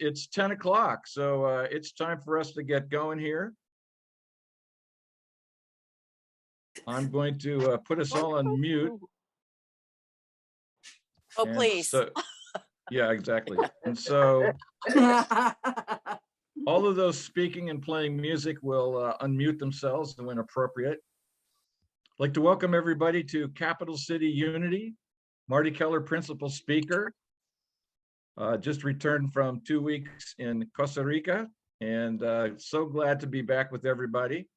it's 10 o'clock, so it's time for us to get going here. I'm going to put us all on mute. Oh, please. So, yeah, exactly. And so all of those speaking and playing music will unmute themselves when appropriate. I'd like to welcome everybody to Capital City Unity. Marty Keller, principal speaker. Just returned from 2 weeks in Costa Rica, and so glad to be back with everybody.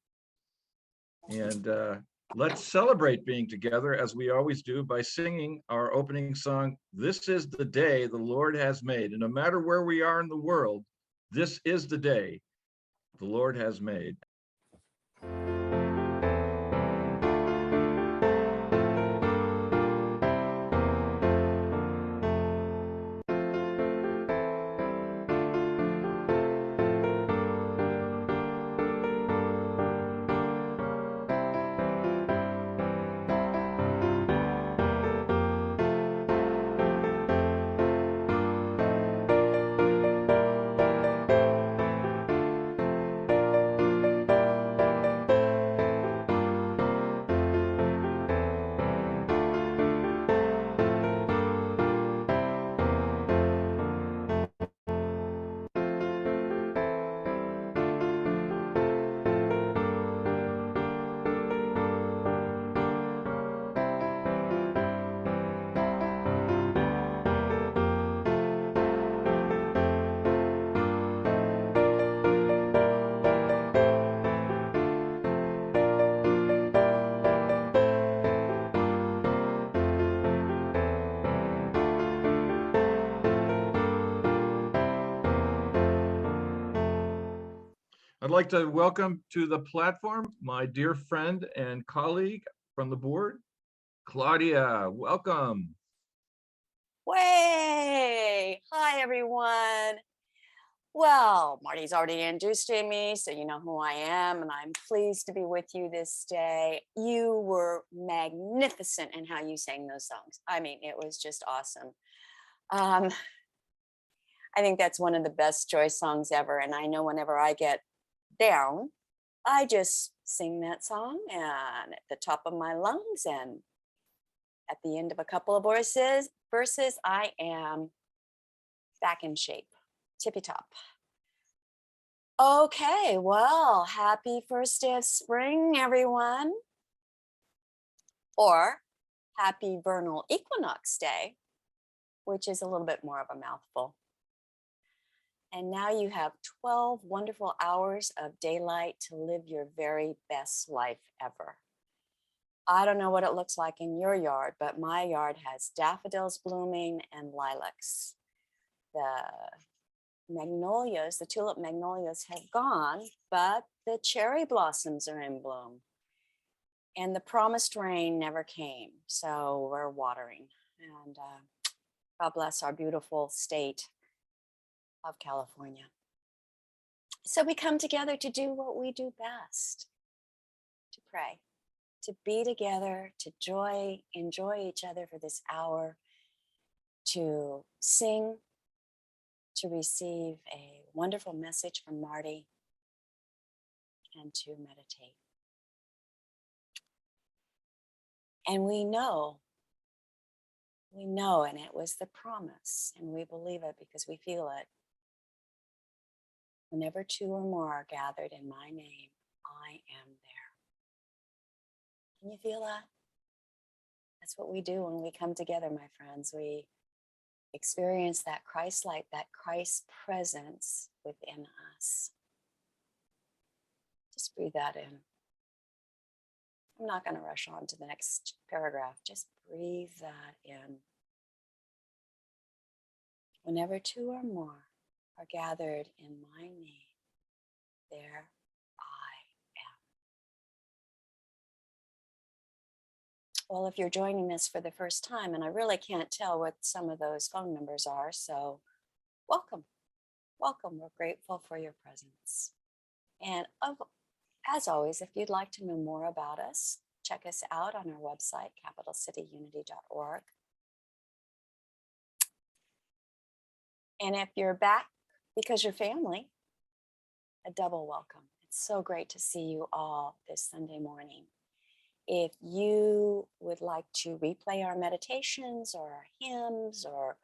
And let's celebrate being together, as we always do, by singing our opening song, "This is the Day the Lord Has Made." And no matter where we are in the world, this is the day the Lord has made. I'd like to welcome to the platform my dear friend and colleague from the board, Claudia. Welcome. Way! Hi, everyone. Well, Marty's already introduced me, so you know who I am, and I'm pleased to be with you this day. You were magnificent in how you sang those songs. I mean, it was just awesome. I think that's one of the best Joyce songs ever, and I know whenever I get down, I just sing that song and at the top of my lungs, and at the end of a couple of verses, I am back in shape, tippy top. Okay, well, happy first day of spring, everyone. Or happy vernal equinox day, which is a little bit more of a mouthful. And now you have 12 wonderful hours of daylight to live your very best life ever. I don't know what it looks like in your yard, but my yard has daffodils blooming and lilacs. The magnolias, the tulip magnolias have gone, but the cherry blossoms are in bloom. And the promised rain never came, so we're watering. And God bless our beautiful state of California. So we come together to do what we do best, to pray, to be together, to enjoy each other for this hour, to sing, to receive a wonderful message from Marty, and to meditate. And we know, and it was the promise, and we believe it because we feel it. Whenever two or more are gathered in my name, I am there. Can you feel that? That's what we do when we come together, my friends. We experience that Christ light, that Christ presence within us. Just breathe that in. I'm not going to rush on to the next paragraph. Just breathe that in. Whenever two or more are gathered in my name, there I am. Well, if you're joining this for the first time, and I really can't tell what some of those phone numbers are, so welcome. Welcome. We're grateful for your presence. And as always, if you'd like to know more about us, check us out on our website, capitalcityunity.org. And if you're back because you're family, a double welcome. It's so great to see you all this Sunday morning. If you would like to replay our meditations or our hymns or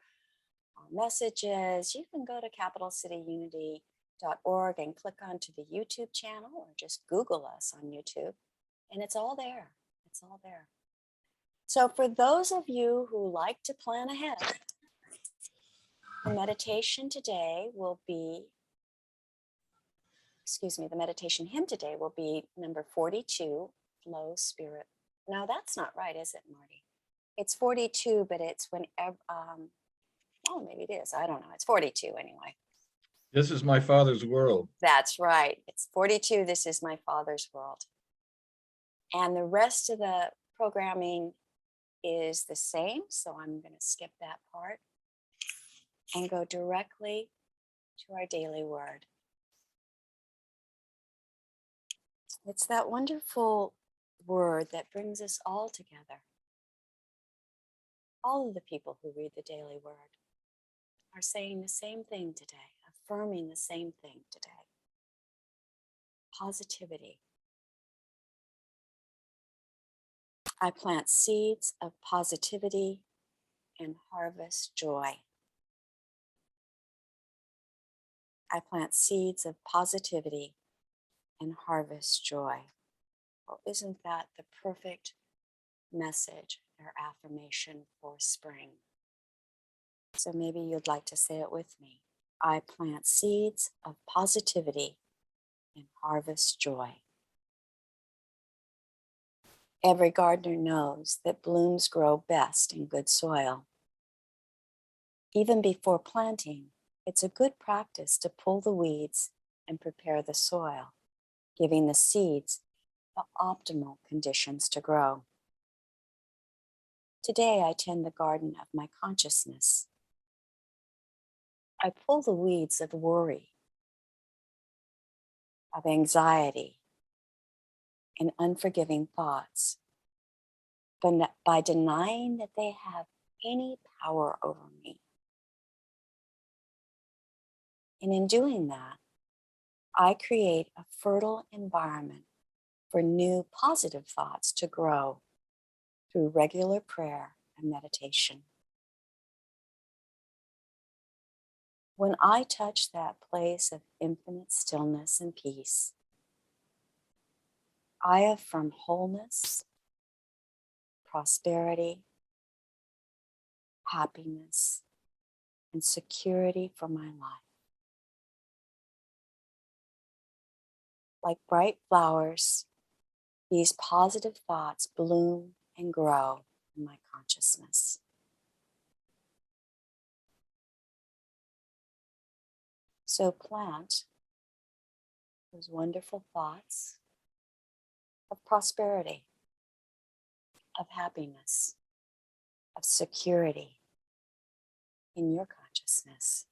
our messages, you can go to capitalcityunity.org and click onto the YouTube channel or just Google us on YouTube, and it's all there. It's all there. So for those of you who like to plan ahead, the meditation today will be, the meditation hymn today will be number 42, Flow Spirit. No, that's not right, is it, Marty? It's 42, but it's whenever, oh, maybe it is. I don't know. It's 42 anyway. This is my Father's world. That's right. It's 42. This is my Father's world. And the rest of the programming is the same. So I'm going to skip that part and go directly to our daily word. It's that wonderful word that brings us all together. All of the people who read the daily word are saying the same thing today, affirming the same thing today. Positivity. I plant seeds of positivity and harvest joy. I plant seeds of positivity and harvest joy. Well, isn't that the perfect message or affirmation for spring? So maybe you'd like to say it with me. I plant seeds of positivity and harvest joy. Every gardener knows that blooms grow best in good soil. Even before planting, it's a good practice to pull the weeds and prepare the soil, giving the seeds the optimal conditions to grow. Today, I tend the garden of my consciousness. I pull the weeds of worry, of anxiety, and unforgiving thoughts, but by denying that they have any power over me. And in doing that, I create a fertile environment for new positive thoughts to grow through regular prayer and meditation. When I touch that place of infinite stillness and peace, I affirm wholeness, prosperity, happiness, and security for my life. Like bright flowers, these positive thoughts bloom and grow in my consciousness. So plant those wonderful thoughts of prosperity, of happiness, of security in your consciousness.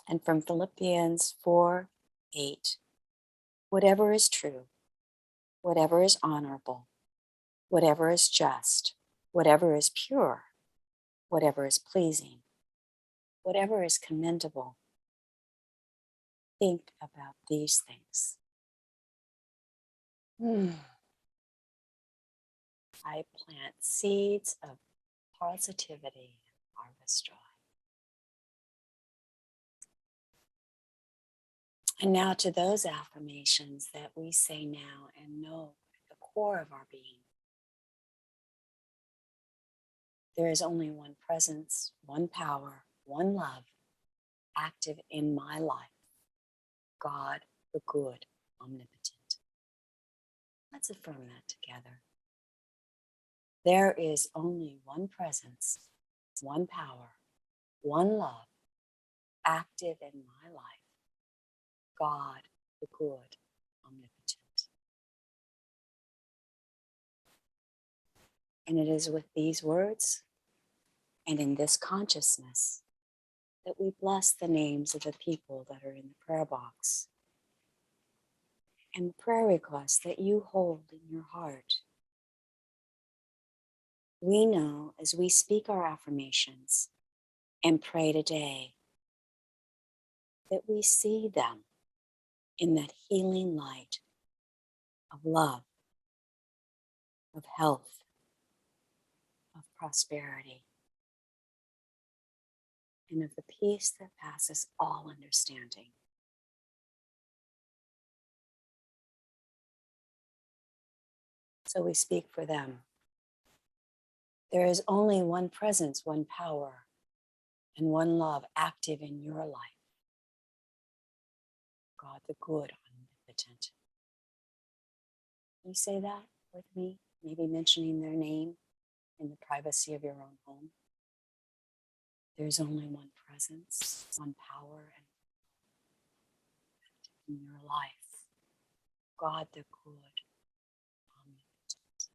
And from Philippians 4:8, whatever is true, whatever is honorable, whatever is just, whatever is pure, whatever is pleasing, whatever is commendable, think about these things. I plant seeds of positivity and harvest joy. And now to those affirmations that we say now and know at the core of our being. There is only one presence, one power, one love active in my life. God, the good, omnipotent. Let's affirm that together. There is only one presence, one power, one love active in my life. God, the good, omnipotent. And it is with these words and in this consciousness that we bless the names of the people that are in the prayer box and the prayer requests that you hold in your heart. We know as we speak our affirmations and pray today that we see them in that healing light of love, of health, of prosperity, and of the peace that passes all understanding. So we speak for them. There is only one presence, one power, and one love active in your life. God the good, omnipotent. Can you say that with me? Maybe mentioning their name in the privacy of your own home. There's only one presence, one power, and in your life. God the good, omnipotent.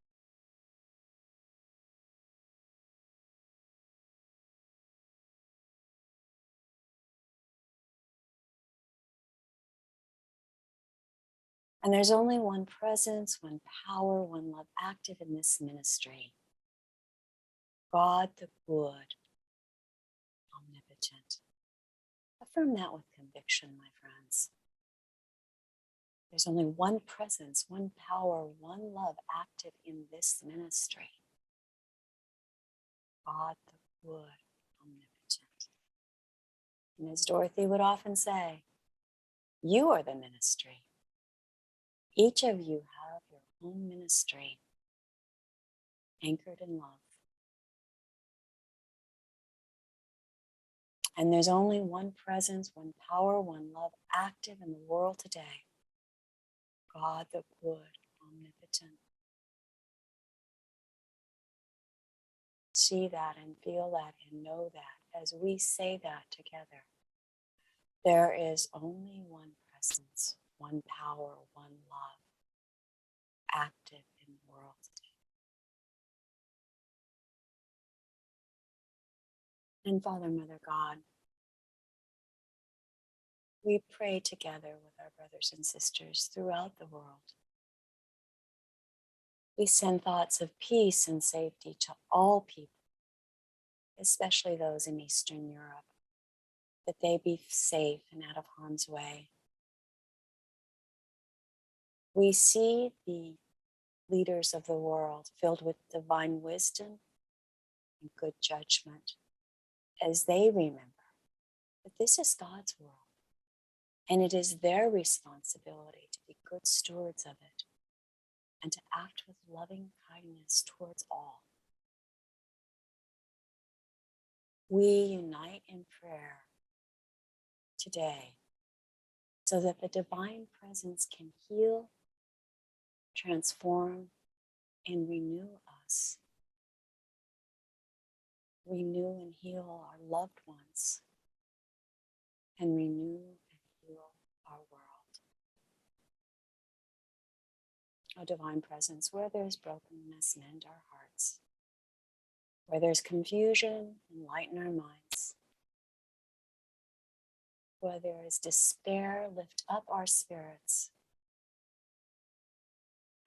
And there's only one presence, one power, one love active in this ministry. God the good, omnipotent. Affirm that with conviction, my friends. There's only one presence, one power, one love active in this ministry. God the good, omnipotent. And as Dorothy would often say, you are the ministry. Each of you have your own ministry, anchored in love. And there's only one presence, one power, one love active in the world today. God the good, omnipotent. See that and feel that and know that as we say that together. There is only one presence, one power, one love active in the world today. And Father, Mother God, we pray together with our brothers and sisters throughout the world. We send thoughts of peace and safety to all people, especially those in Eastern Europe, that they be safe and out of harm's way. We see the leaders of the world filled with divine wisdom and good judgment as they remember that this is God's world and it is their responsibility to be good stewards of it and to act with loving kindness towards all. We unite in prayer today so that the divine presence can heal, transform, and renew us. Renew and heal our loved ones, and renew and heal our world. O divine presence, where there's brokenness, mend our hearts. Where there's confusion, enlighten our minds. Where there is despair, lift up our spirits.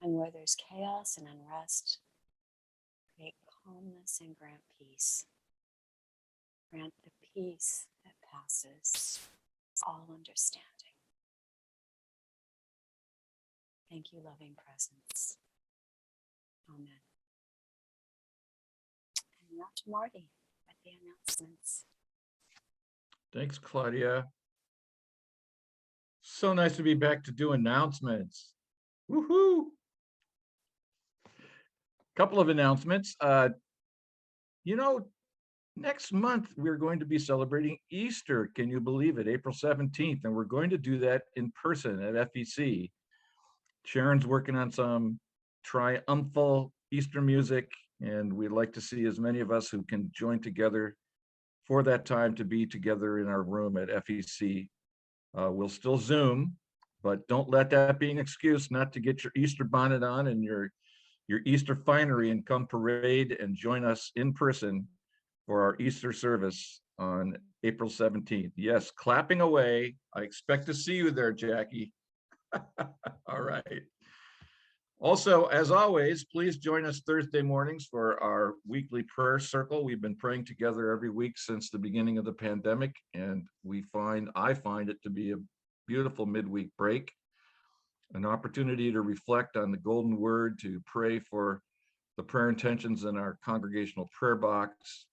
And where there's chaos and unrest, create calmness and grant peace. Grant the peace that passes all understanding. Thank you, loving presence. Amen. And now to Marty at the announcements. Thanks, Claudia. So nice to be back to do announcements. Woohoo! Couple of announcements. Next month we're going to be celebrating Easter. Can you believe it? April 17th. And we're going to do that in person at FEC. Sharon's working on some triumphal Easter music, and we'd like to see as many of us who can join together for that time to be together in our room at FEC. We'll still Zoom, but don't let that be an excuse not to get your Easter bonnet on and your Easter finery and come parade and join us in person for our Easter service on April 17th. Yes, clapping away. I expect to see you there, Jackie. All right. Also, as always, please join us Thursday mornings for our weekly prayer circle. We've been praying together every week since the beginning of the pandemic, and I find it to be a beautiful midweek break, an opportunity to reflect on the golden word, to pray for the prayer intentions in our congregational prayer box,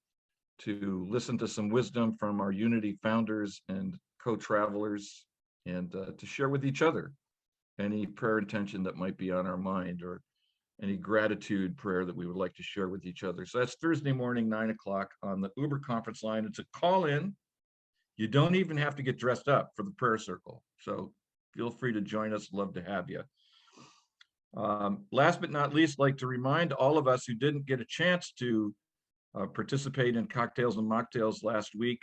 to listen to some wisdom from our Unity founders and co-travelers, and to share with each other any prayer intention that might be on our mind, or any gratitude prayer that we would like to share with each other. So that's Thursday morning, 9 o'clock on the Uber conference line. It's a call in. You don't even have to get dressed up for the prayer circle. So feel free to join us. Love to have you. Last but not least, I'd like to remind all of us who didn't get a chance to participate in Cocktails and Mocktails last week,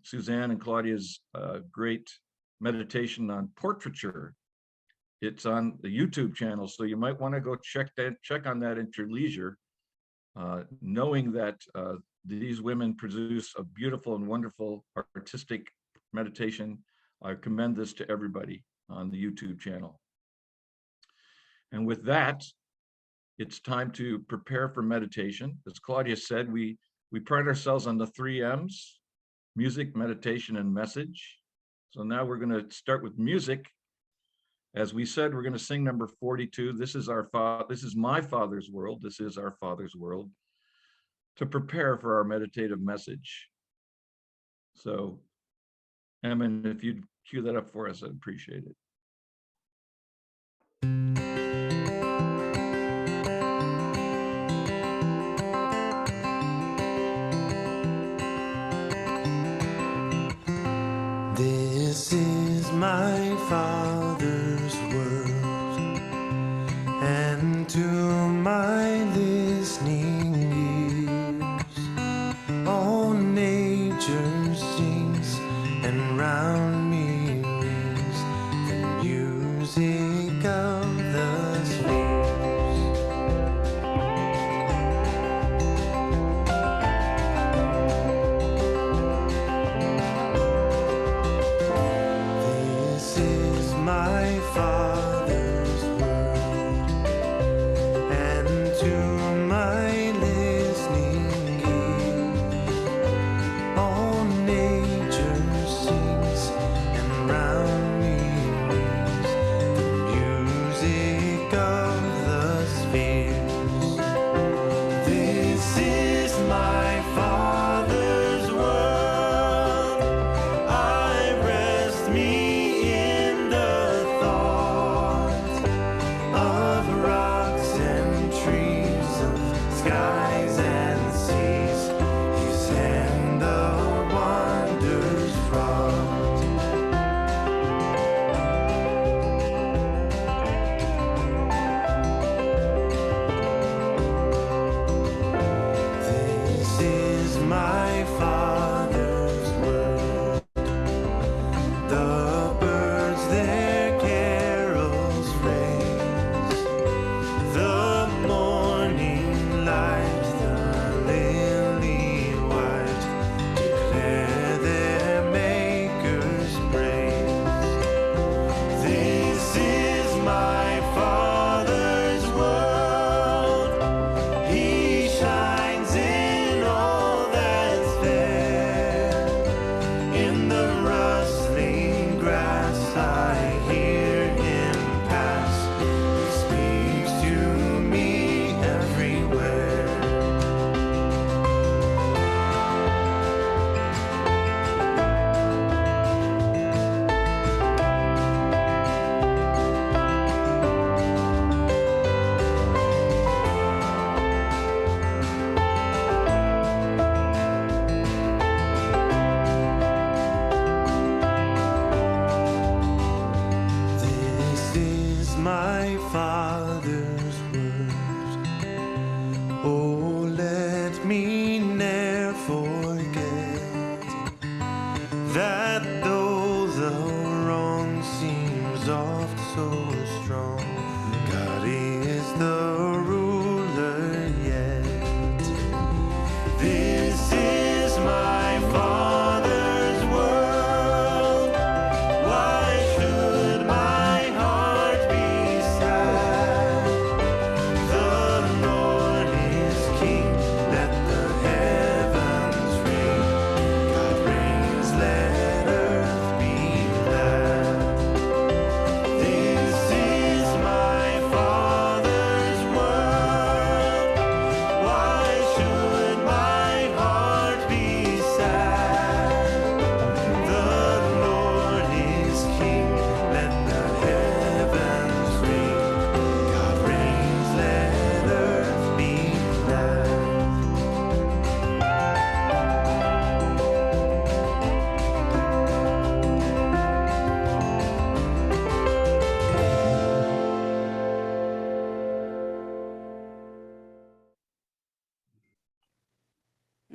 Suzanne and Claudia's great meditation on portraiture. It's on the YouTube channel, so you might want to go check on that at your leisure, knowing that these women produce a beautiful and wonderful artistic meditation. I commend this to everybody on the YouTube channel. And with that, it's time to prepare for meditation. As Claudia said, we pride ourselves on the 3 M's: music, meditation, and message. So now we're going to start with music. As we said, we're going to sing number 42. This is my Father's world. This is our Father's world, to prepare for our meditative message. So, Emin, if you'd cue that up for us, I'd appreciate it. This is my Father's world, and to my listening ears, all nature sings, and round me rings the music of the spheres. My Father's word, and to my listening ears, all nature sings, and round me rings the music of the spheres. This is my Father's world. I rest me skies and seas, his hand of wonders wrought. This is my Father's word. The birds their carols raise, the morning light, the lily white, declare their Maker's praise. This is my Father's world. He shines in all that's fair. In the rustling grass I hear him pass. He speaks to me everywhere. This is my Father's word. Oh, let me ne'er forget that though the wrong seems oft so strong, God is the ruler yet. This is my Father's world. Why should my heart be sad?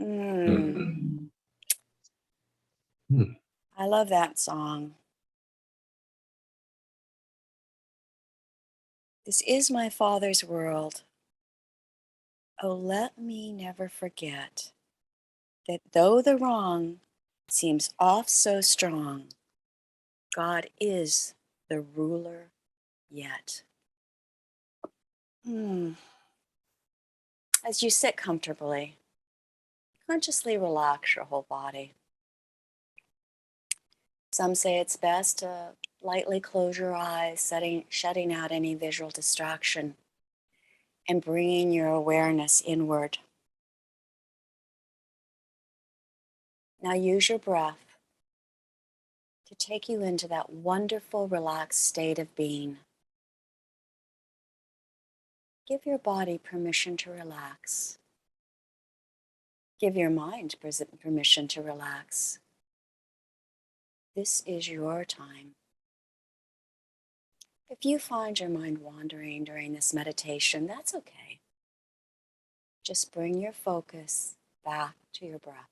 Mm. I love that song. This is my Father's world. Oh, let me never forget that though the wrong seems oft so strong, God is the ruler yet. As you sit comfortably, consciously relax your whole body. Some say it's best to lightly close your eyes, shutting out any visual distraction and bringing your awareness inward. Now use your breath to take you into that wonderful, relaxed state of being. Give your body permission to relax. Give your mind permission to relax. This is your time. If you find your mind wandering during this meditation, that's okay. Just bring your focus back to your breath.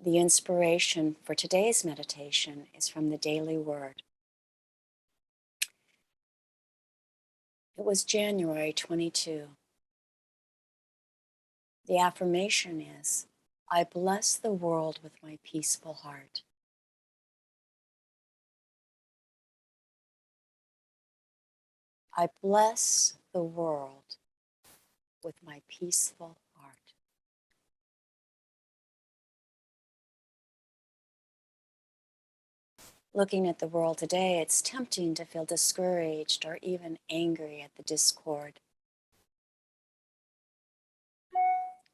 The inspiration for today's meditation is from the Daily Word. It was January 22. The affirmation is, I bless the world with my peaceful heart. I bless the world with my peaceful heart. Looking at the world today, it's tempting to feel discouraged or even angry at the discord.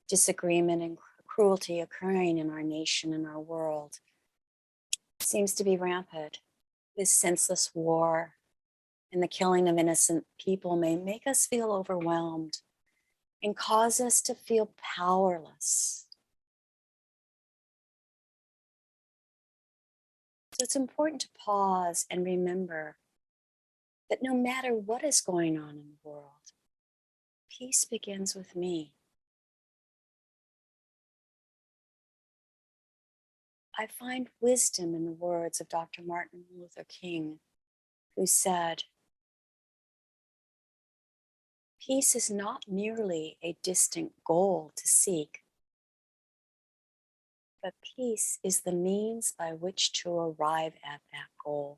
Disagreement and cruelty occurring in our nation and our world seems to be rampant. This senseless war and the killing of innocent people may make us feel overwhelmed and cause us to feel powerless. So it's important to pause and remember that no matter what is going on in the world, peace begins with me. I find wisdom in the words of Dr. Martin Luther King, who said, peace is not merely a distant goal to seek, but peace is the means by which to arrive at that goal.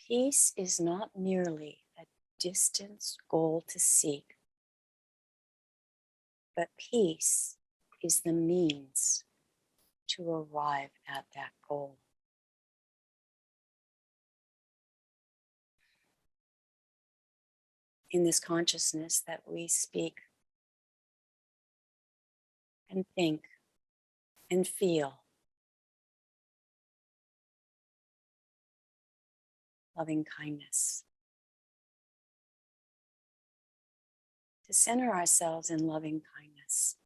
Peace is not merely a distant goal to seek, but peace is the means to arrive at that goal. In this consciousness that we speak and think and feel loving kindness. To center ourselves in loving kindness.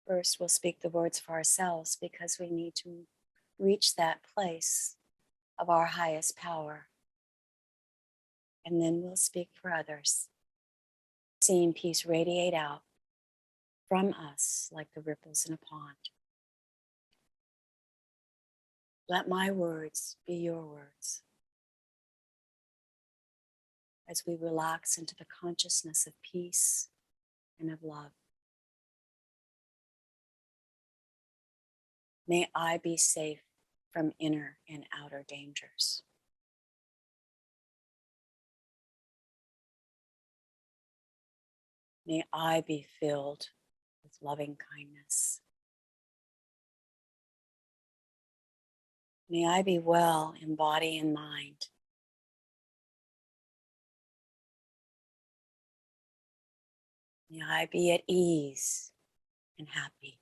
First, we'll speak the words for ourselves because we need to reach that place of our highest power. And then we'll speak for others, seeing peace radiate out from us like the ripples in a pond. Let my words be your words. As we relax into the consciousness of peace and of love. May I be safe from inner and outer dangers. May I be filled with loving kindness. May I be well in body and mind. May I be at ease and happy.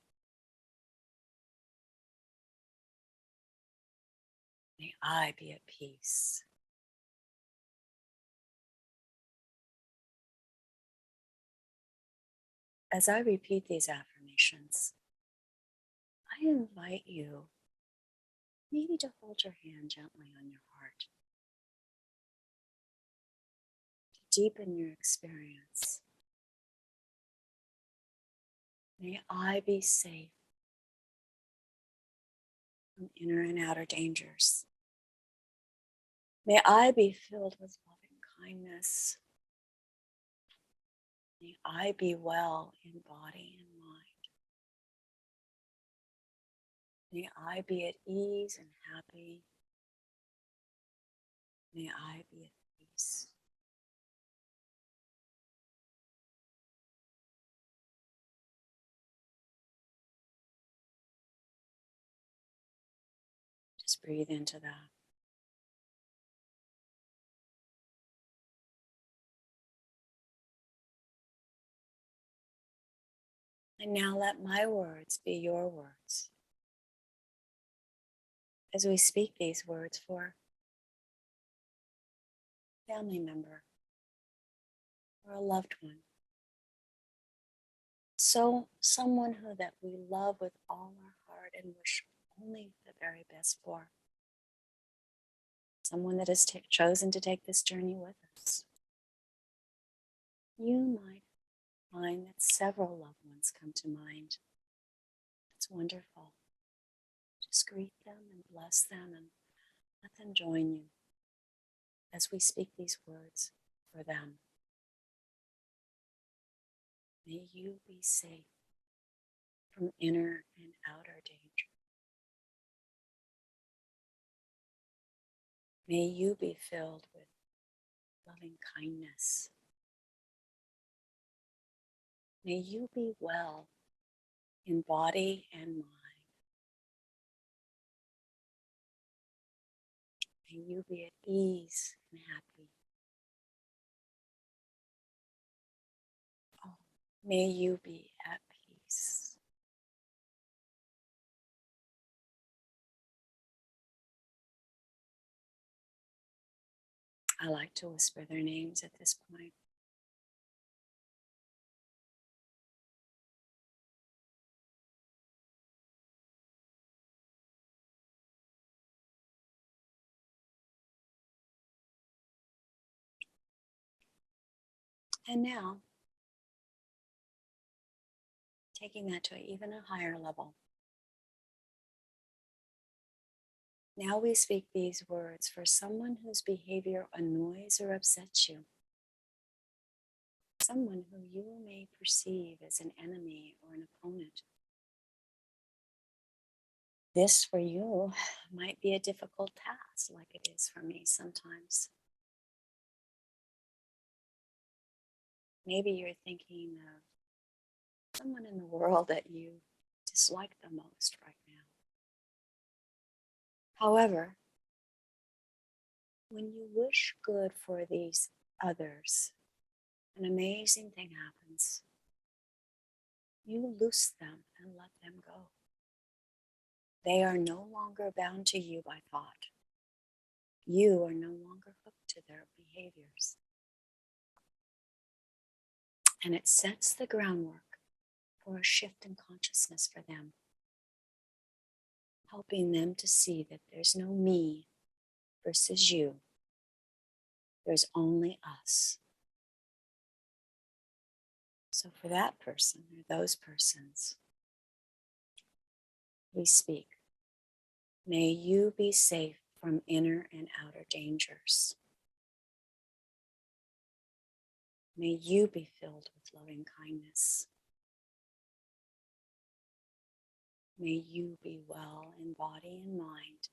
May I be at peace. As I repeat these affirmations, I invite you maybe to hold your hand gently on your heart, to deepen your experience. May I be safe from inner and outer dangers. May I be filled with loving kindness. May I be well in body and mind. May I be at ease and happy. May I be at peace. Just breathe into that. And now let my words be your words. As we speak these words for a family member or a loved one. So someone who that we love with all our heart and wish only the very best for. Someone that has chosen to take this journey with us. You might find that several loved ones come to mind. It's wonderful. Just greet them and bless them and let them join you as we speak these words for them. May you be safe from inner and outer danger. May you be filled with loving kindness. May you be well in body and mind. May you be at ease and happy. Oh, may you be at peace. I like to whisper their names at this point. And now, taking that to even a higher level. Now we speak these words for someone whose behavior annoys or upsets you. Someone who you may perceive as an enemy or an opponent. This for you might be a difficult task, like it is for me sometimes. Maybe you're thinking of someone in the world that you dislike the most right now. However, when you wish good for these others, an amazing thing happens. You loose them and let them go. They are no longer bound to you by thought. You are no longer hooked to their behaviors. And it sets the groundwork for a shift in consciousness for them, helping them to see that there's no me versus you. There's only us. So for that person or those persons, we speak, may you be safe from inner and outer dangers. May you be filled with loving kindness. May you be well in body and mind.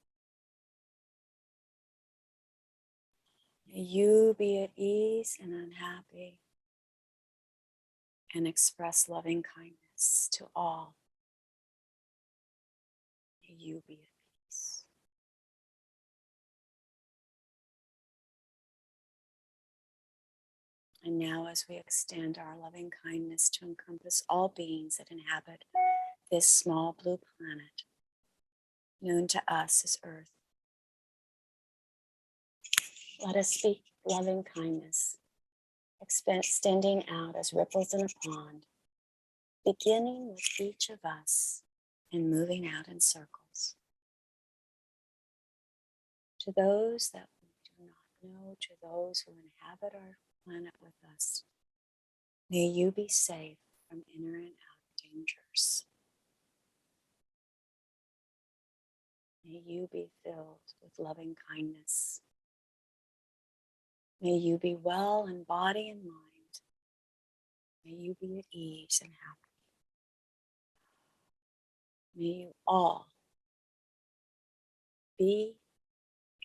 May you be at ease and unhappy and express loving kindness to all. May you be at peace. And now as we extend our loving kindness to encompass all beings that inhabit this small blue planet, known to us as Earth, let us speak loving kindness, extending out as ripples in a pond, beginning with each of us and moving out in circles. To those that we do not know, to those who inhabit our planet with us, may you be safe from inner and outer dangers. May you be filled with loving kindness. May you be well in body and mind. May you be at ease and happy. May you all be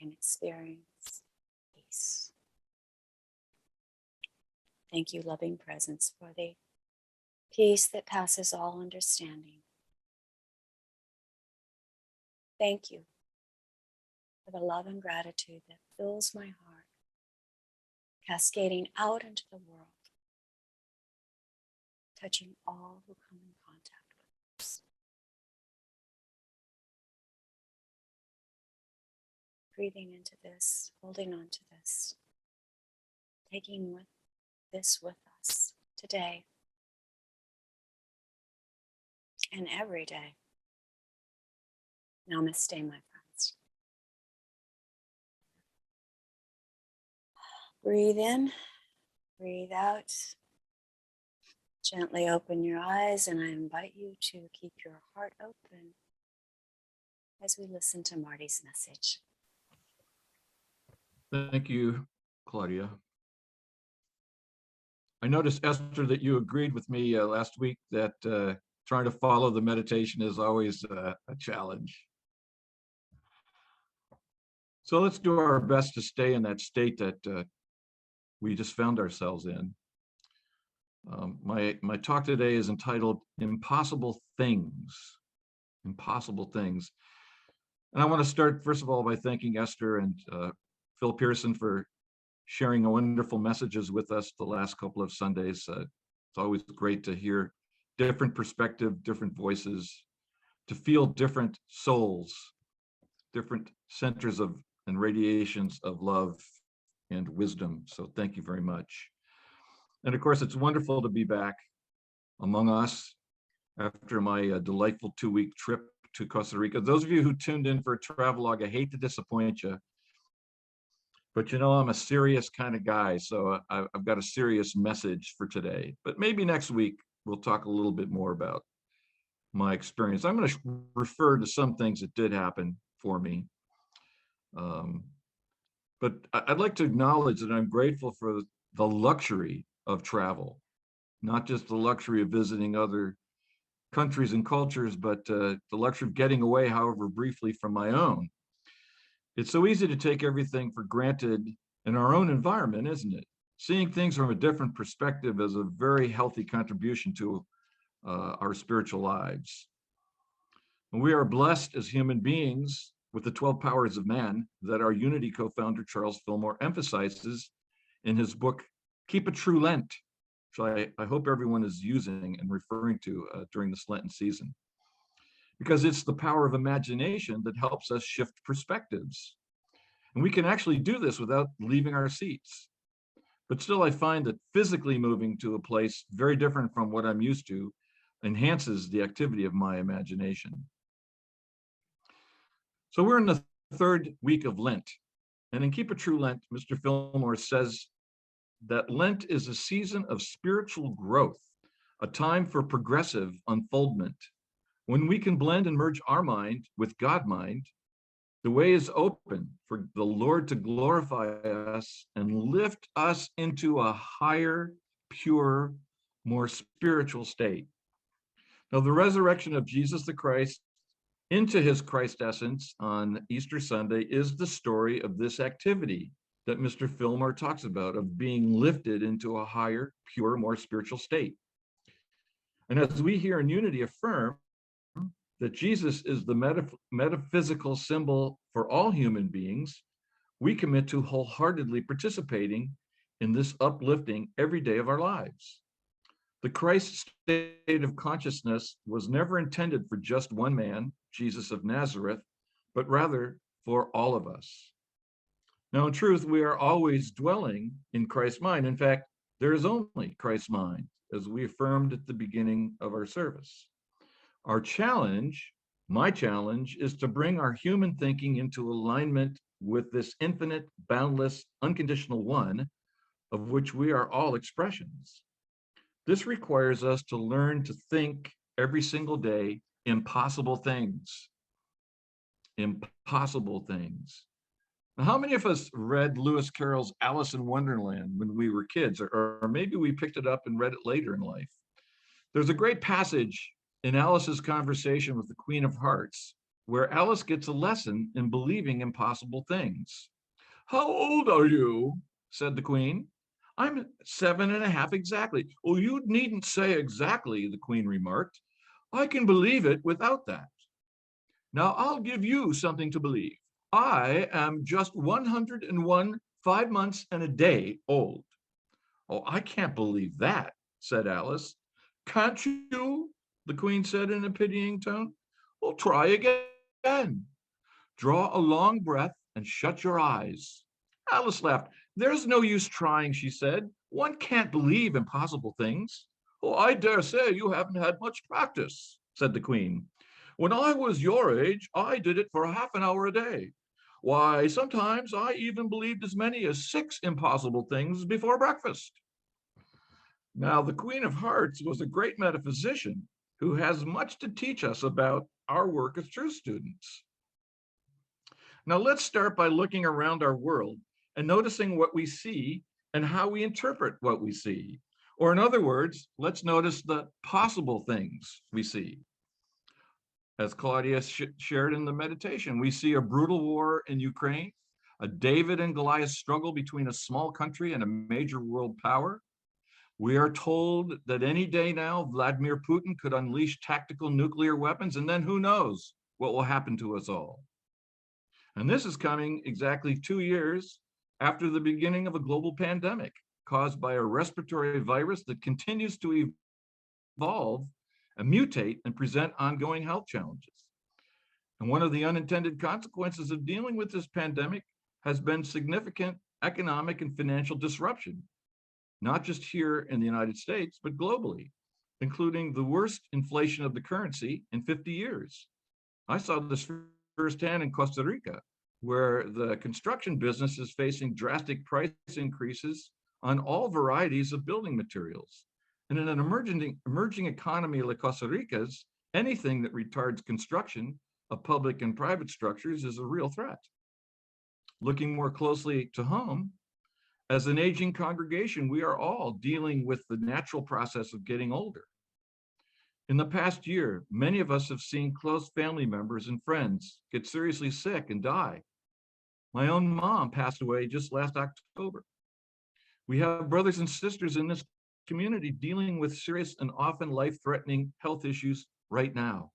and experience peace. Thank you, loving presence, for the peace that passes all understanding. Thank you for the love and gratitude that fills my heart, cascading out into the world, touching all who come in contact with us. Breathing into this, holding on to this, taking this with us today and every day. Namaste, my friends. Breathe in, breathe out. Gently open your eyes, and I invite you to keep your heart open as we listen to Marty's message. Thank you, Claudia. I noticed, Esther, that you agreed with me last week that trying to follow the meditation is always a challenge. So let's do our best to stay in that state that we just found ourselves in. My talk today is entitled Impossible Things. Impossible Things. And I want to start, first of all, by thanking Esther and Phil Pearson for sharing wonderful messages with us the last couple of Sundays. It's always great to hear different perspective, different voices, to feel different souls, different centers of and radiations of love and wisdom. So thank you very much. And of course, it's wonderful to be back among us after my delightful 2-week trip to Costa Rica. Those of you who tuned in for a travelogue, I hate to disappoint you, but you know, I'm a serious kind of guy, so I've got a serious message for today. But maybe next week, we'll talk a little bit more about my experience. I'm going to refer to some things that did happen for me. But I'd like to acknowledge that I'm grateful for the luxury of travel, not just the luxury of visiting other countries and cultures, but the luxury of getting away, however briefly, from my own. It's so easy to take everything for granted in our own environment, isn't it? Seeing things from a different perspective is a very healthy contribution to our spiritual lives. And we are blessed as human beings with the 12 powers of man that our Unity co-founder Charles Fillmore emphasizes in his book, Keep a True Lent, which I hope everyone is using and referring to during this Lenten season. Because it's the power of imagination that helps us shift perspectives. And we can actually do this without leaving our seats. But still, I find that physically moving to a place very different from what I'm used to enhances the activity of my imagination. So we're in the 3rd week of Lent. And in Keep a True Lent, Mr. Fillmore says that Lent is a season of spiritual growth, a time for progressive unfoldment. When we can blend and merge our mind with God mind, the way is open for the Lord to glorify us and lift us into a higher, pure, more spiritual state. Now, the resurrection of Jesus the Christ into his Christ essence on Easter Sunday is the story of this activity that Mr. Fillmore talks about, of being lifted into a higher, pure, more spiritual state. And as we here in Unity affirm that Jesus is the metaphysical symbol for all human beings, we commit to wholeheartedly participating in this uplifting every day of our lives. The Christ state of consciousness was never intended for just one man, Jesus of Nazareth, but rather for all of us. Now, in truth, we are always dwelling in Christ's mind. In fact, there is only Christ's mind, as we affirmed at the beginning of our service. Our challenge My challenge is to bring our human thinking into alignment with this infinite, boundless, unconditional one, of which we are all expressions. This requires us to learn to think every single day impossible things. Impossible things. Now, how many of us read Lewis Carroll's Alice in Wonderland when we were kids, or maybe we picked it up and read it later in life? There's a great passage in Alice's conversation with the Queen of Hearts where Alice gets a lesson in believing impossible things. "How old are you?" said the Queen. "I'm 7.5 exactly." "Oh, you needn't say exactly," the Queen remarked. "I can believe it without that. Now I'll give you something to believe. I am just 101 5 months and a day old." "Oh, I can't believe that," said Alice. "Can't you?" the Queen said in a pitying tone. "Well, try again. Draw a long breath and shut your eyes." Alice laughed. "There's no use trying," she said. "One can't believe impossible things." "Oh, I dare say you haven't had much practice," said the Queen. "When I was your age, I did it for half an hour a day. Why, sometimes I even believed as many as 6 impossible things before breakfast." Now, the Queen of Hearts was a great metaphysician who has much to teach us about our work as truth students. Now, let's start by looking around our world and noticing what we see and how we interpret what we see. Or, in other words, let's notice the possible things we see. As Claudia shared in the meditation, we see a brutal war in Ukraine, a David and Goliath struggle between a small country and a major world power. We are told that any day now, Vladimir Putin could unleash tactical nuclear weapons, and then who knows what will happen to us all. And this is coming exactly 2 years after the beginning of a global pandemic caused by a respiratory virus that continues to evolve and mutate and present ongoing health challenges. And one of the unintended consequences of dealing with this pandemic has been significant economic and financial disruption, not just here in the United States, but globally, including the worst inflation of the currency in 50 years. I saw this firsthand in Costa Rica, where the construction business is facing drastic price increases on all varieties of building materials. And in an emerging economy like Costa Rica's, anything that retards construction of public and private structures is a real threat. Looking more closely to home, as an aging congregation, we are all dealing with the natural process of getting older. In the past year, many of us have seen close family members and friends get seriously sick and die. My own mom passed away just last October. We have brothers and sisters in this community dealing with serious and often life-threatening health issues right now.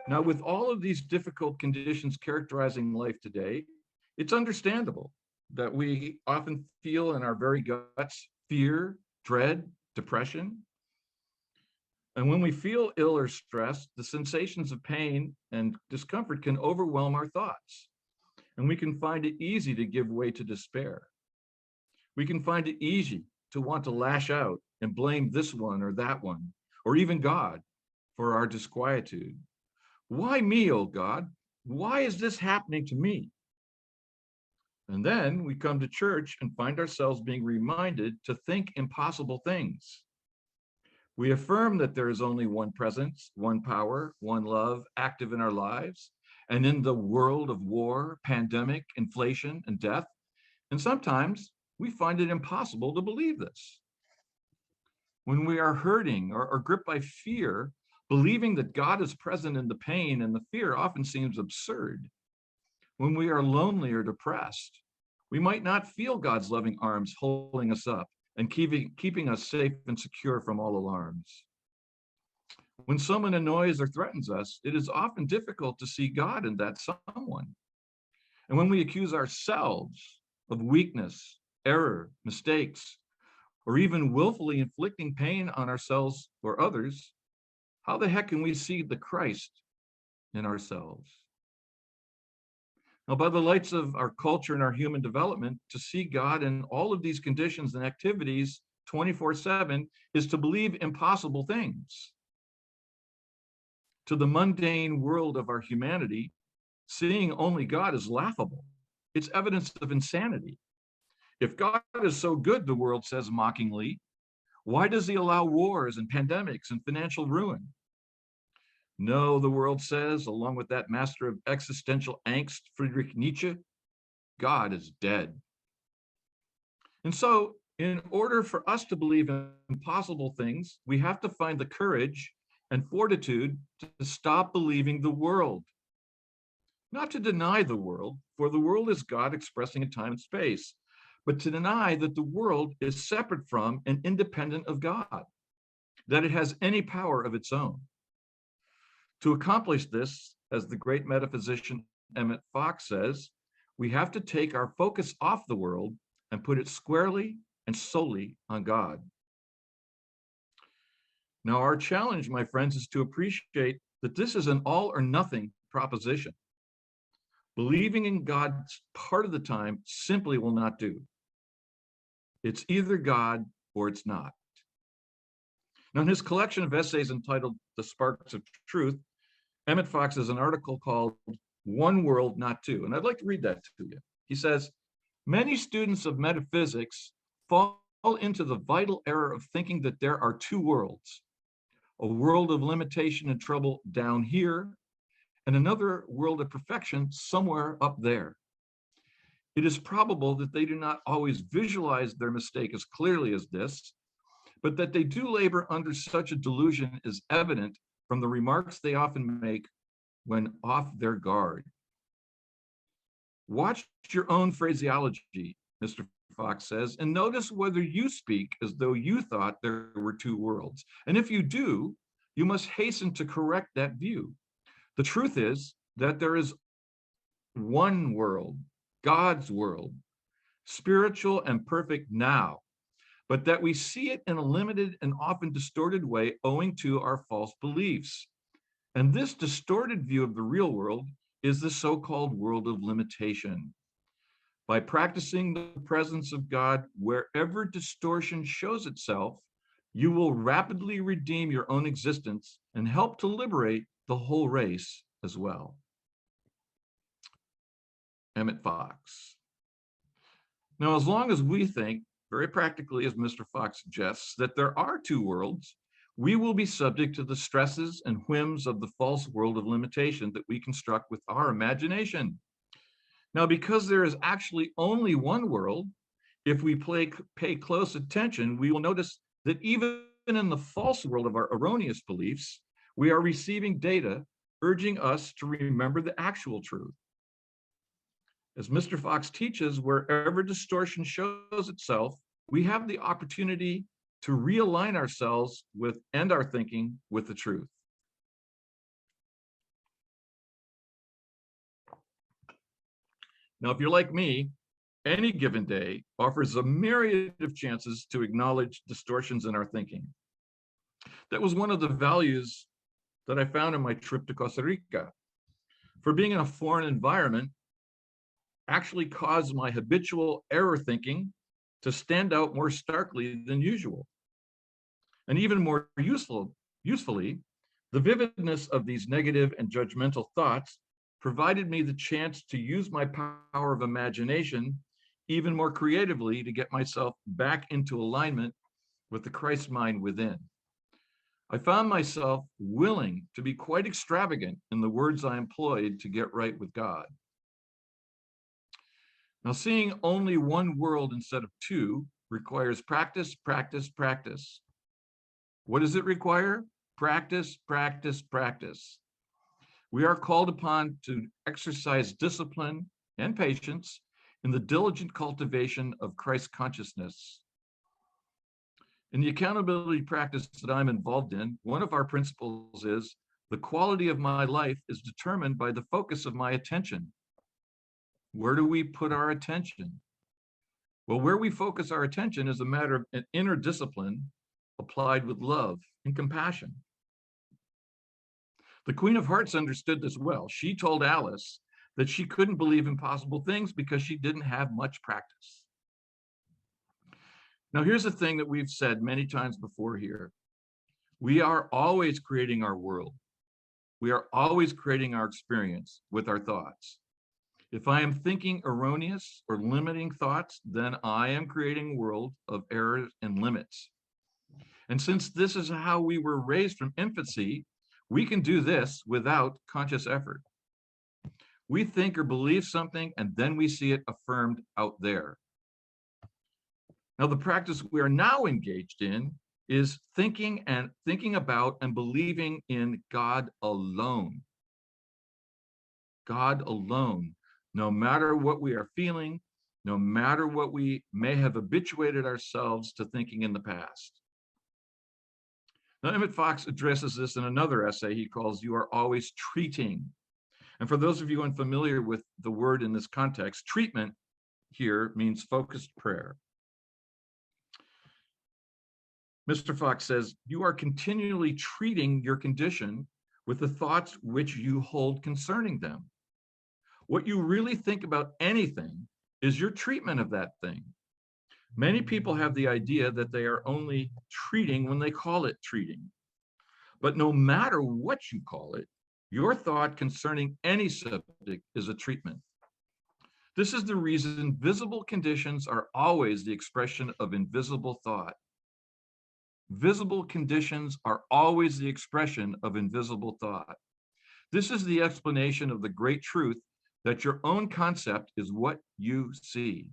Now, with all of these difficult conditions characterizing life today, it's understandable that we often feel in our very guts fear, dread, depression. And when we feel ill or stressed, the sensations of pain and discomfort can overwhelm our thoughts. And we can find it easy to give way to despair. We can find it easy to want to lash out and blame this one or that one, or even God, for our disquietude. Why me, oh God? Why is this happening to me? And then we come to church and find ourselves being reminded to think impossible things. We affirm that there is only one presence, one power, one love active in our lives, and in the world of war, pandemic, inflation, and death. And sometimes we find it impossible to believe this. When we are hurting or gripped by fear, believing that God is present in the pain and the fear often seems absurd. When we are lonely or depressed, we might not feel God's loving arms holding us up and keeping us safe and secure from all alarms. When someone annoys or threatens us, it is often difficult to see God in that someone. And when we accuse ourselves of weakness, error, mistakes, or even willfully inflicting pain on ourselves or others, how the heck can we see the Christ in ourselves? Now, by the lights of our culture and our human development, to see God in all of these conditions and activities 24/7 is to believe impossible things. To the mundane world of our humanity, seeing only God is laughable. It's evidence of insanity. If God is so good, the world says mockingly, why does he allow wars and pandemics and financial ruin? No, the world says, along with that master of existential angst, Friedrich Nietzsche, God is dead. And so, in order for us to believe in impossible things, we have to find the courage and fortitude to stop believing the world. Not to deny the world, for the world is God expressing in time and space, but to deny that the world is separate from and independent of God, that it has any power of its own. To accomplish this, as the great metaphysician Emmett Fox says, we have to take our focus off the world and put it squarely and solely on God. Now, our challenge, my friends, is to appreciate that this is an all or nothing proposition. Believing in God part of the time simply will not do. It's either God or it's not. Now, in his collection of essays entitled The Sparks of Truth, Emmett Fox has an article called One World, Not Two. And I'd like to read that to you. He says, many students of metaphysics fall into the vital error of thinking that there are two worlds, a world of limitation and trouble down here, and another world of perfection somewhere up there. It is probable that they do not always visualize their mistake as clearly as this, but that they do labor under such a delusion is evident from the remarks they often make when off their guard. Watch your own phraseology, Mr. Fox says, and notice whether you speak as though you thought there were two worlds. And if you do, you must hasten to correct that view. The truth is that there is one world, God's world, spiritual and perfect now, but that we see it in a limited and often distorted way owing to our false beliefs. And this distorted view of the real world is the so-called world of limitation. By practicing the presence of God wherever distortion shows itself, you will rapidly redeem your own existence and help to liberate the whole race as well. Emmett Fox. Now, as long as we think, very practically, as Mr. Fox suggests, that there are two worlds, we will be subject to the stresses and whims of the false world of limitation that we construct with our imagination. Now, because there is actually only one world, if we pay close attention, we will notice that even in the false world of our erroneous beliefs, we are receiving data urging us to remember the actual truth. As Mr. Fox teaches, wherever distortion shows itself, we have the opportunity to realign ourselves with and our thinking with the truth. Now, if you're like me, any given day offers a myriad of chances to acknowledge distortions in our thinking. That was one of the values that I found in my trip to Costa Rica. For being in a foreign environment actually caused my habitual error thinking to stand out more starkly than usual. And even more usefully, the vividness of these negative and judgmental thoughts provided me the chance to use my power of imagination even more creatively to get myself back into alignment with the Christ mind within. I found myself willing to be quite extravagant in the words I employed to get right with God. Now, seeing only one world instead of two requires practice, practice, practice. What does it require? Practice, practice, practice. We are called upon to exercise discipline and patience in the diligent cultivation of Christ consciousness. In the accountability practice that I'm involved in, one of our principles is the quality of my life is determined by the focus of my attention. Where do we put our attention? Well, where we focus our attention is a matter of an inner discipline applied with love and compassion. The Queen of Hearts understood this well. She told Alice that she couldn't believe impossible things because she didn't have much practice. Now, here's the thing that we've said many times before here. We are always creating our world. We are always creating our experience with our thoughts. If I am thinking erroneous or limiting thoughts, then I am creating a world of errors and limits. And since this is how we were raised from infancy, we can do this without conscious effort. We think or believe something, and then we see it affirmed out there. Now, the practice we are now engaged in is thinking about and believing in God alone. God alone, no matter what we are feeling, no matter what we may have habituated ourselves to thinking in the past. Now, Emmett Fox addresses this in another essay he calls "You Are Always Treating." And for those of you unfamiliar with the word in this context, treatment here means focused prayer. Mr. Fox says, you are continually treating your condition with the thoughts which you hold concerning them. What you really think about anything is your treatment of that thing. Many people have the idea that they are only treating when they call it treating. But no matter what you call it, your thought concerning any subject is a treatment. This is the reason visible conditions are always the expression of invisible thought. Visible conditions are always the expression of invisible thought. This is the explanation of the great truth that your own concept is what you see.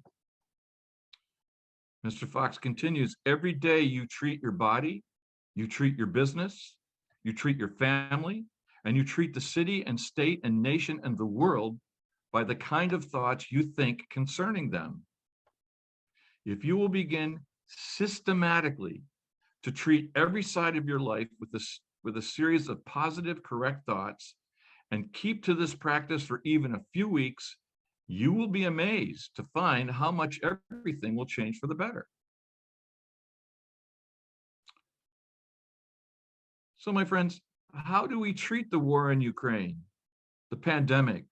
Mr. Fox continues, every day you treat your body, you treat your business, you treat your family, and you treat the city and state and nation and the world by the kind of thoughts you think concerning them. If you will begin systematically to treat every side of your life with a series of positive, correct thoughts, and keep to this practice for even a few weeks, you will be amazed to find how much everything will change for the better. So, my friends, how do we treat the war in Ukraine, the pandemic,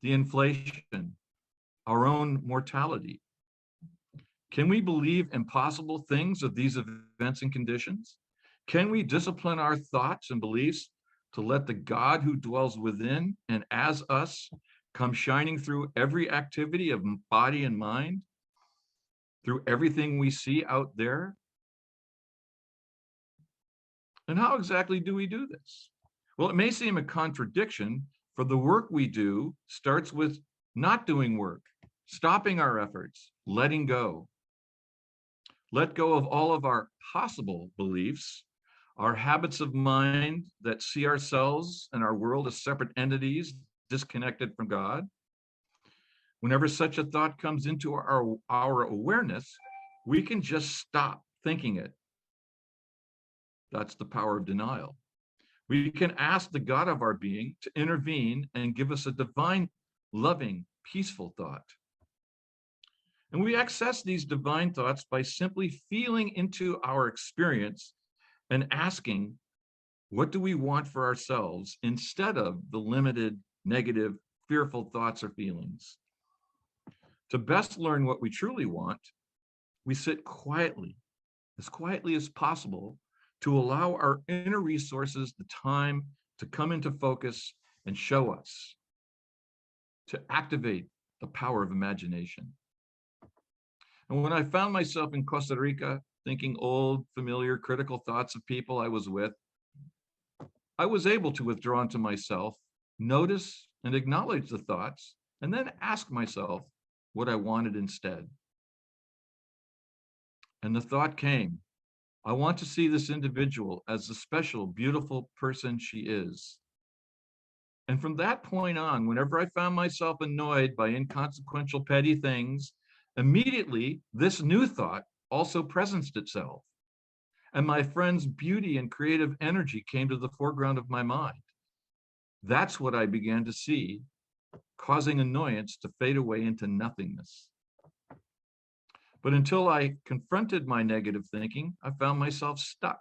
the inflation, our own mortality? Can we believe impossible things of these events and conditions? Can we discipline our thoughts and beliefs to let the God who dwells within and as us come shining through every activity of body and mind, through everything we see out there? And how exactly do we do this? Well, it may seem a contradiction, for the work we do starts with not doing work, stopping our efforts, letting go. Let go of all of our possible beliefs, our habits of mind that see ourselves and our world as separate entities disconnected from God. Whenever such a thought comes into our awareness, we can just stop thinking it. That's the power of denial. We can ask the God of our being to intervene and give us a divine, loving, peaceful thought. And we access these divine thoughts by simply feeling into our experience and asking, what do we want for ourselves instead of the limited, negative, fearful thoughts or feelings? To best learn what we truly want, we sit quietly as possible, to allow our inner resources the time to come into focus and show us, to activate the power of imagination. And when I found myself in Costa Rica thinking old, familiar, critical thoughts of people I was with, I was able to withdraw into myself, notice and acknowledge the thoughts, and then ask myself what I wanted instead. And the thought came, I want to see this individual as the special, beautiful person she is. And from that point on, whenever I found myself annoyed by inconsequential, petty things, immediately this new thought also presenced itself. And my friend's beauty and creative energy came to the foreground of my mind. That's what I began to see, causing annoyance to fade away into nothingness. But until I confronted my negative thinking, I found myself stuck.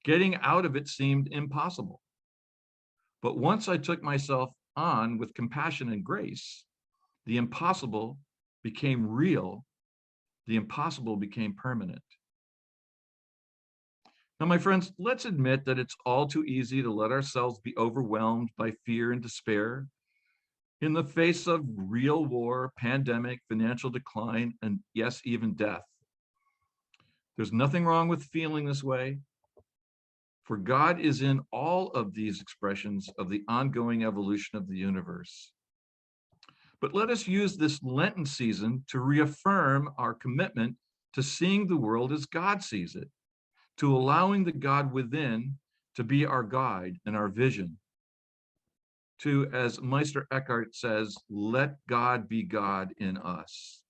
Getting out of it seemed impossible. But once I took myself on with compassion and grace, the impossible became real. The impossible became permanent. Now, my friends, let's admit that it's all too easy to let ourselves be overwhelmed by fear and despair in the face of real war, pandemic, financial decline, and yes, even death. There's nothing wrong with feeling this way, for God is in all of these expressions of the ongoing evolution of the universe. But let us use this Lenten season to reaffirm our commitment to seeing the world as God sees it, to allowing the God within to be our guide and our vision, to, as Meister Eckhart says, let God be God in us.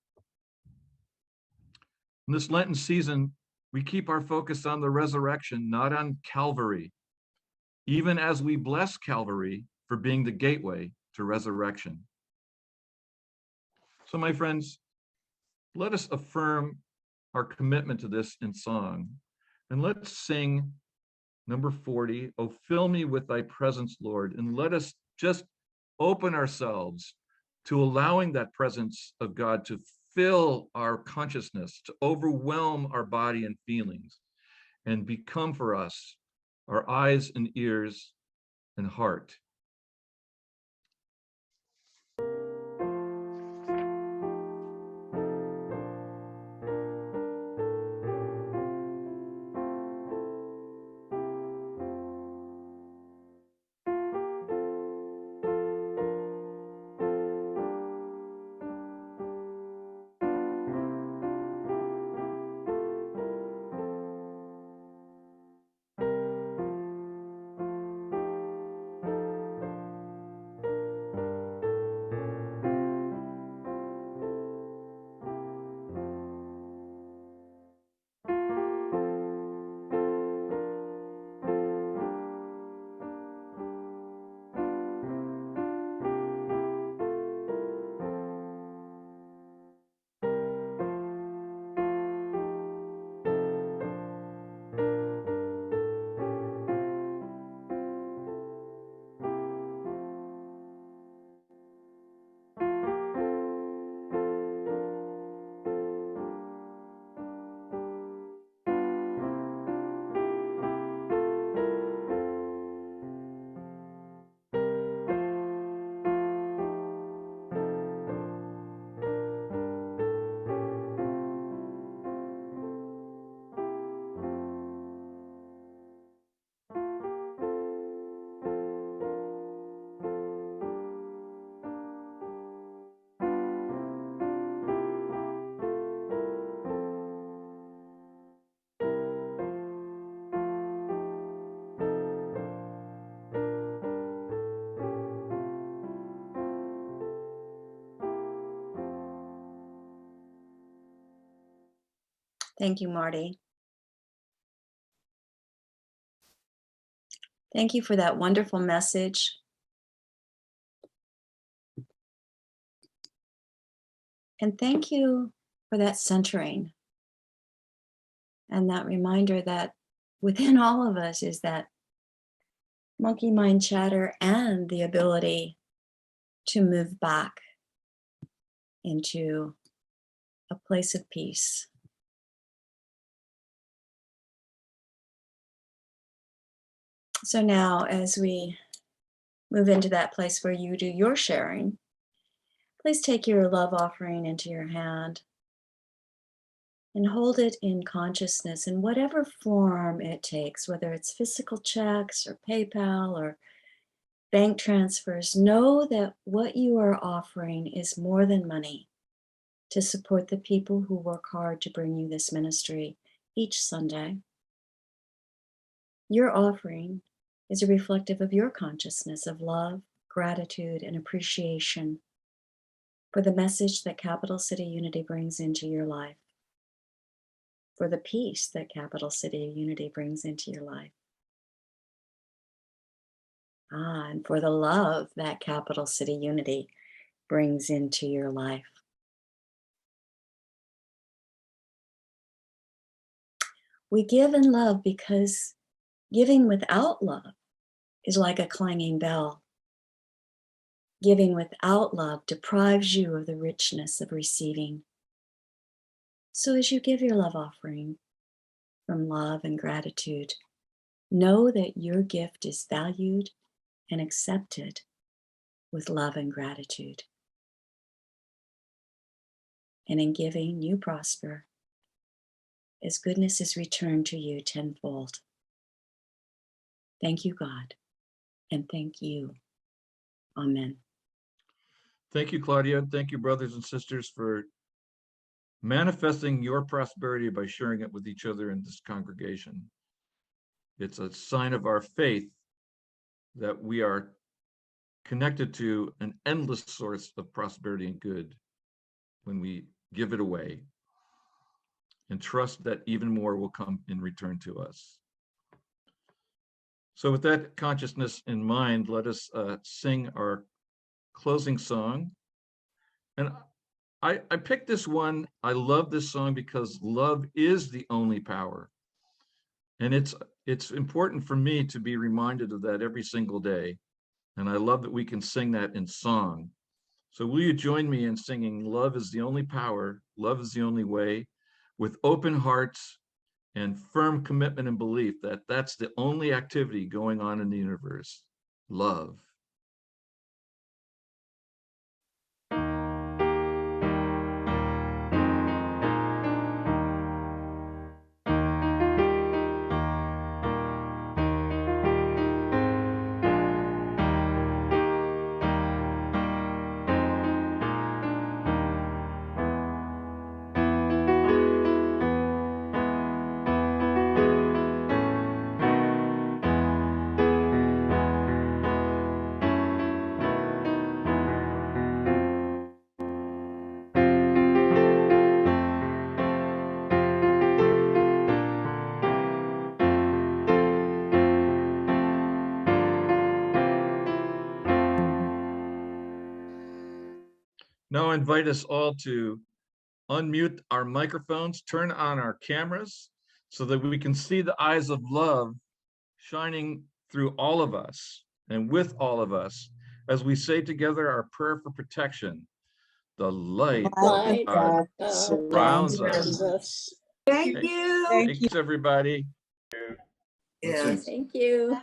In this Lenten season, we keep our focus on the resurrection, not on Calvary, even as we bless Calvary for being the gateway to resurrection. So, my friends, let us affirm our commitment to this in song, and let's sing number 40, "Oh, fill me with thy presence, Lord," and let us just open ourselves to allowing that presence of God to fill our consciousness, to overwhelm our body and feelings, and become for us our eyes and ears and heart. Thank you, Marty. Thank you for that wonderful message. And thank you for that centering and that reminder that within all of us is that monkey mind chatter and the ability to move back into a place of peace. So now, as we move into that place where you do your sharing, please take your love offering into your hand and hold it in consciousness in whatever form it takes, whether it's physical checks or PayPal or bank transfers. Know that what you are offering is more than money to support the people who work hard to bring you this ministry each Sunday. Your offering is a reflective of your consciousness of love, gratitude, and appreciation for the message that Capital City Unity brings into your life, for the peace that Capital City Unity brings into your life, and for the love that Capital City Unity brings into your life. We give in love because giving without love is like a clanging bell. Giving without love deprives you of the richness of receiving. So as you give your love offering, from love and gratitude. Know that your gift is valued and accepted with love and gratitude. And in giving, you prosper as goodness is returned to you tenfold. Thank you, God, and thank you. Amen. Thank you, Claudia. Thank you, brothers and sisters, for manifesting your prosperity by sharing it with each other in this congregation. It's a sign of our faith that we are connected to an endless source of prosperity and good when we give it away and trust that even more will come in return to us. So with that consciousness in mind, let us sing our closing song. And I picked this one. I love this song because love is the only power. And it's important for me to be reminded of that every single day. And I love that we can sing that in song. So will you join me in singing Love is the Only Power, Love is the Only Way, with open hearts and firm commitment and belief that that's the only activity going on in the universe, love. Now I invite us all to unmute our microphones, turn on our cameras so that we can see the eyes of love shining through all of us and with all of us as we say together our prayer for protection. The light Light of God surrounds surrounds us. us. Thank you. Thanks, everybody. Yes. Thank you.